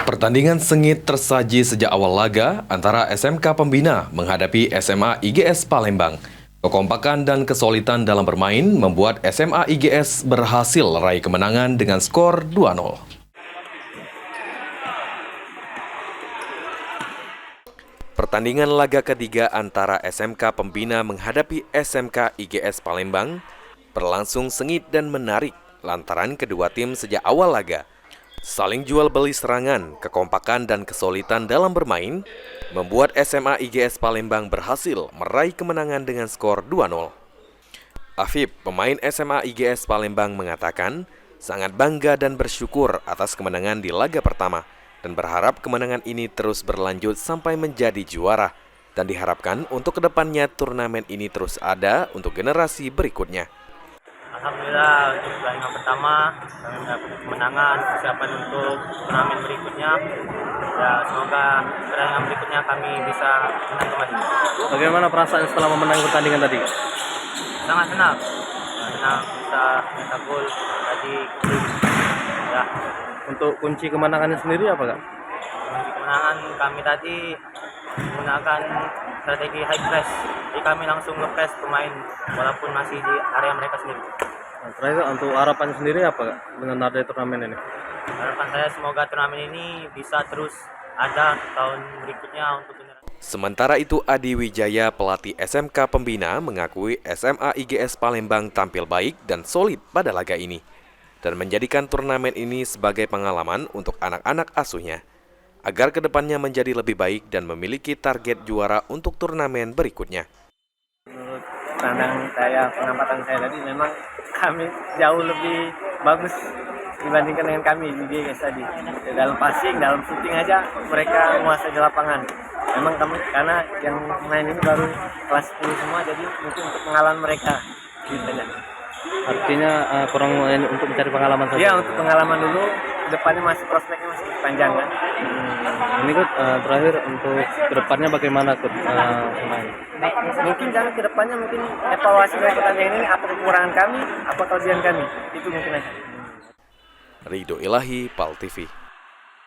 Pertandingan sengit tersaji sejak awal laga antara SMK Pembina menghadapi SMA IGS Palembang. Kekompakan dan kesulitan dalam bermain membuat SMA IGS berhasil meraih kemenangan dengan skor 2-0. Pertandingan laga ketiga antara SMK Pembina menghadapi SMK IGS Palembang berlangsung sengit dan menarik lantaran kedua tim sejak awal laga saling jual beli serangan, kekompakan dan kesulitan dalam bermain membuat SMA IGS Palembang berhasil meraih kemenangan dengan skor 2-0. Afif, pemain SMA IGS Palembang mengatakan sangat bangga dan bersyukur atas kemenangan di laga pertama dan berharap kemenangan ini terus berlanjut sampai menjadi juara dan diharapkan untuk kedepannya turnamen ini terus ada untuk generasi berikutnya. Alhamdulillah untuk pertandingan pertama kami mendapat kemenangan, persiapan untuk turnamen berikutnya. Ya, semoga pertandingan berikutnya kami bisa menang kembali. Bagaimana perasaan setelah memenang pertandingan tadi? Sangat senang bisa mencetak gol tadi. Ya, Untuk kunci kemenangannya sendiri apa Kak? kunci kemenangan kami tadi menggunakan strategi high press. Jadi kami langsung nge-press pemain walaupun masih di area mereka sendiri. Nah, terakhir untuk harapannya sendiri apa Kak dengan adanya turnamen ini? Harapan saya semoga turnamen ini bisa terus ada tahun berikutnya untuk generasi. Sementara itu Adi Wijaya, pelatih SMK Pembina, mengakui SMA IGS Palembang tampil baik dan solid pada laga ini dan menjadikan turnamen ini sebagai pengalaman untuk anak-anak asuhnya agar kedepannya menjadi lebih baik dan memiliki target juara untuk turnamen berikutnya. Menurut pandangan saya, pengamatan saya tadi memang kami jauh lebih bagus dibandingkan dengan kami di GS tadi. Dalam passing, dalam shooting aja mereka menguasai di lapangan. Memang kami karena yang main ini baru kelas 10 semua, jadi mungkin untuk pengalaman mereka gitu aja. Artinya kurang untuk mencari pengalaman saja. Iya, untuk pengalaman dulu, depannya masih prospeknya masih panjang kan. Ini kan terakhir untuk kedepannya bagaimana pemain? Mungkin jangan kedepannya mungkin evaluasi dari pertandingan ini apa kekurangan kami, apa kelebihan kami, itu mungkin aja. Ridho Ilahi, PAL TV.